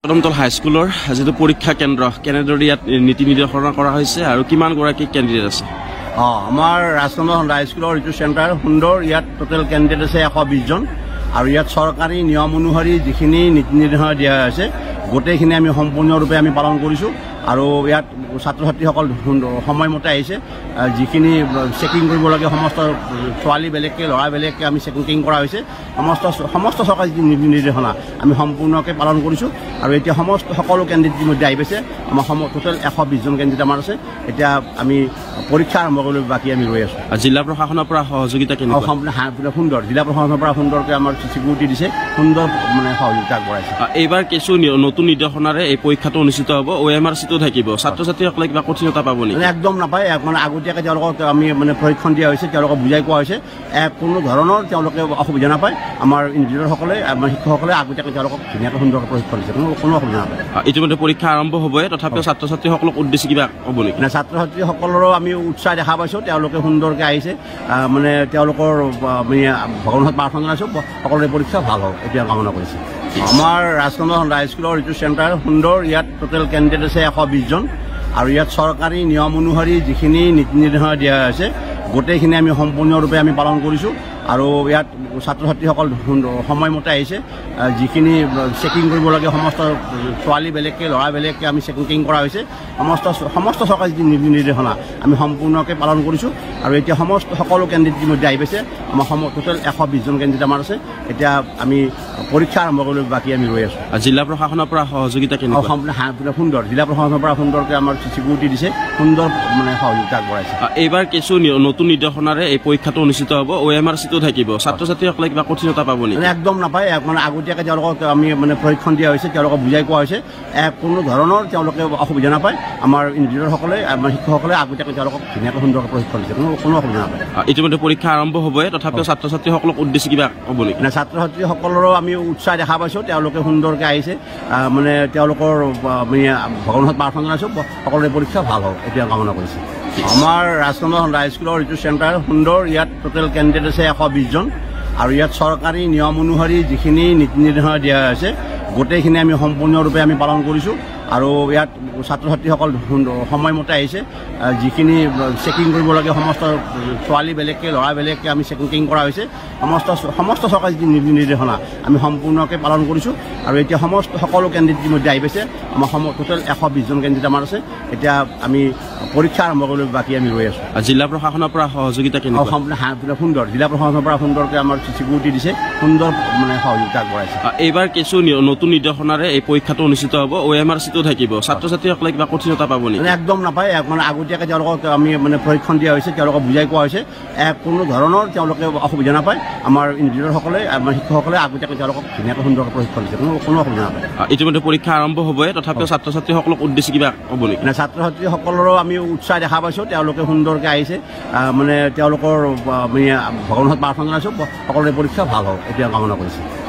কদমতল হাইস্কুলৰ যেটো পৰীক্ষা কেন্দ্ৰ কেনেদৰে ইয়াত নীতি নিৰ্দেশনা কৰা হৈছে আৰু কিমান গৰাকী কেণ্ডিডেট আছে আমাৰ ৰাজনন্দ হাইস্কুলৰ এইটো চেণ্টাৰ সুন্দৰ ইয়াত টোটেল কেণ্ডিডেট আছে 120 জন আৰু ইয়াত চৰকাৰী নিয়ম অনুসৰি যিখিনি নীতি নিৰ্দেশনা দিয়া হৈছে গোটেইখিনি আমি সম্পূৰ্ণৰূপে আমি পালন কৰিছো আৰু ইয়াত ছাত্ৰ ছাত্ৰীসকল সময়মতে আহিছে যিখিনি চেকিং কৰিব লাগে সমস্ত ছোৱালী বেলেগকৈ ল'ৰা বেলেগকৈ আমি চেকিং কৰা হৈছে সমস্ত চৰকাৰী নিৰ্দেশনা আমি সম্পূৰ্ণকৈ পালন কৰিছোঁ আৰু এতিয়া সকলো কেণ্ডিডেট ইতিমধ্যে আহি পাইছে আমাৰ টোটেল 120 জন কেণ্ডিডেট আমাৰ আছে এতিয়া আমি পৰীক্ষা আৰম্ভ কৰিবলৈ বাকী আমি ৰৈ আছোঁ জিলা প্ৰশাসনৰ পৰা সহযোগিতা কেনেকুৱা সুন্দৰ জিলা প্ৰশাসনৰ পৰা সুন্দৰকৈ আমাৰ চিকিউৰিটি দিছে সুন্দৰ মানে সহযোগিতা আগবঢ়াইছে এইবাৰ কিছু নতুন নিৰ্দেশনাৰে এই পৰীক্ষাটো অনুষ্ঠিত হ'ব OMR চিটো থাকিব ছাত্ৰ ছাত্ৰীসকলে কিবা কঠিনতা পাব নেকি একদম নাপায় মানে আগতীয়াকৈ তেওঁলোকক আমি মানে প্ৰশিক্ষণ দিয়া হৈছে তেওঁলোকক বুজাই কোৱা হৈছে কোনো ধৰণৰ তেওঁলোকে অসুবিধা নাপায় আমাৰ ইঞ্জিনিয়াৰসকলে আমাৰ শিক্ষকসকলে আগতীয়াকৈ তেওঁলোকক ধুনীয়াকৈ সুন্দৰকৈ প্ৰশিক্ষণ দিছে কোনো অসুবিধা নাপায় ইতিমধ্যে পৰীক্ষা আৰম্ভ হ'বই তথাপিও ছাত্ৰ ছাত্ৰীসকলক উদ্দেশ্যি কিবা ক'ব নেকি ছাত্ৰ ছাত্ৰীসকলৰো আমি উৎসাহ দেখা পাইছোঁ তেওঁলোকে সুন্দৰকৈ আহিছে মানে তেওঁলোকৰ ভগৱানৰ প্ৰাৰ্থনা জনাইছোঁ সকলোৰে পৰীক্ষা ভাল হওক এতিয়া কামনা কৰিছে আমাৰ ৰাজনন্দ হাইস্কুলৰ এইটো চেণ্টাৰ সুন্দৰ ইয়াত টোটেল কেণ্ডিডেট আছে 120 জন আৰু ইয়াত চৰকাৰী নিয়ম অনুসৰি যিখিনি নীতি নিৰ্দেশনা দিয়া হৈছে গোটেইখিনি আমি সম্পূৰ্ণৰূপে আমি পালন কৰিছোঁ আৰু ইয়াত ছাত্ৰ ছাত্ৰীসকল সময়মতে আহিছে যিখিনি চেকিং কৰিব লাগে সমস্ত ছোৱালী বেলেগকৈ ল'ৰা বেলেগকৈ আমি চেকিং কৰা হৈছে সমস্ত চৰকাৰী নিৰ্দেশনা আমি সম্পূৰ্ণকৈ পালন কৰিছোঁ আৰু এতিয়া সকলো কেণ্ডিডেট ইতিমধ্যে আহি পাইছে আমাৰ টোটেল 120 জন কেণ্ডিডেট আমাৰ আছে এতিয়া আমি পৰীক্ষা আৰম্ভ কৰিবলৈ বাকী আমি ৰৈ আছোঁ জিলা প্ৰশাসনৰ পৰা সহযোগিতা কেনেকুৱা সুন্দৰ জিলা প্ৰশাসনৰ পৰা সুন্দৰকৈ আমাৰ চিকিউৰিটি দিছে সুন্দৰ মানে সহযোগিতা আগবঢ়াইছে এইবাৰ কিছু নতুন নিৰ্দেশনাৰে এই পৰীক্ষাটো অনুষ্ঠিত হ'ব OMR চিটো থাকিব ছাত্ৰ ছাত্ৰীসকলে কিবা কঠিনতা পাব নেকি একদম নাপায় মানে আগতীয়াকৈ তেওঁলোকক আমি মানে প্ৰশিক্ষণ দিয়া হৈছে তেওঁলোকক বুজাই কোৱা হৈছে কোনো ধৰণৰ তেওঁলোকে অসুবিধা নাপায় আমাৰ ইঞ্জিনিয়াৰসকলে আমাৰ শিক্ষকসকলে আগতীয়াকৈ তেওঁলোকক ধুনীয়াকৈ সুন্দৰকৈ প্ৰশিক্ষণ দিছে কোনো অসুবিধা নাপায় ইতিমধ্যে পৰীক্ষা আৰম্ভ হ'বই তথাপিও ছাত্ৰ ছাত্ৰীসকলক উদ্দেশ্যি কিবা ক'ব নেকি ছাত্ৰ ছাত্ৰীসকলৰো আমি উৎসাহ দেখা পাইছোঁ তেওঁলোকে সুন্দৰকৈ আহিছে মানে তেওঁলোকৰ ভগৱানৰ প্ৰাৰ্থনা জনাইছোঁ সকলোৰে পৰীক্ষা ভাল হওক এতিয়া কামনা কৰিছে আমাৰ ৰাজনন্দ হাইস্কুলৰ এইটো চেণ্টাৰ সুন্দৰ ইয়াত টোটেল কেণ্ডিডেট আছে 120 জন আৰু ইয়াত চৰকাৰী নিয়ম অনুসৰি যিখিনি নীতি নিৰ্দেশনা দিয়া হৈছে গোটেইখিনি আমি সম্পূৰ্ণৰূপে আমি পালন কৰিছোঁ আৰু ইয়াত ছাত্ৰ ছাত্ৰীসকল সময়মতে আহিছে যিখিনি চেকিং কৰিব লাগে সমস্ত ছোৱালী বেলেগকৈ ল'ৰা বেলেগকৈ আমি চেকিং কৰা হৈছে সমস্ত চৰকাৰী নিৰ্দেশনা আমি সম্পূৰ্ণকৈ পালন কৰিছোঁ আৰু এতিয়া সকলো কেণ্ডিডেট ইতিমধ্যে আহি পাইছে আমাৰ টোটেল 120 জন কেণ্ডিডেট আমাৰ আছে এতিয়া আমি পৰীক্ষা আৰম্ভ কৰিবলৈ বাকী আমি ৰৈ আছোঁ জিলা প্ৰশাসনৰ পৰা সহযোগিতা কেনেকুৱা সুন্দৰ জিলা প্ৰশাসনৰ পৰা সুন্দৰকৈ আমাৰ চিকিউৰিটি দিছে সুন্দৰ মানে সহযোগিতা আগবঢ়াইছে এইবাৰ কিছু নতুন নিৰ্দেশনাৰে এই পৰীক্ষাটো অনুষ্ঠিত হ'ব OMR চিটো থাকিব ছাত্ৰ ছাত্ৰীসকলে কিবা কঠিনতা পাব নেকি একদম নাপায় মানে আগতীয়াকৈ তেওঁলোকক আমি মানে প্ৰশিক্ষণ দিয়া হৈছে তেওঁলোকক বুজাই কোৱা হৈছে কোনো ধৰণৰ তেওঁলোকে অসুবিধা নাপায় আমাৰ ইঞ্জিনিয়াৰসকলে আমাৰ শিক্ষকসকলে আগতীয়াকৈ তেওঁলোকক ধুনীয়াকৈ সুন্দৰকৈ প্ৰশিক্ষণ দিছে কোনো অসুবিধা নাপায় ইতিমধ্যে পৰীক্ষা আৰম্ভ হ'বই তথাপিও ছাত্ৰ ছাত্ৰীসকলক উদ্দেশ্যি কিবা ক'ব নেকি ছাত্ৰ ছাত্ৰীসকলৰো আমি উৎসাহ দেখা পাইছোঁ তেওঁলোকে সুন্দৰকৈ আহিছে মানে তেওঁলোকৰ ভগৱানৰ প্ৰাৰ্থনা জনাইছোঁ সকলোৰে পৰীক্ষা ভাল হওক এতিয়া কামনা কৰিছে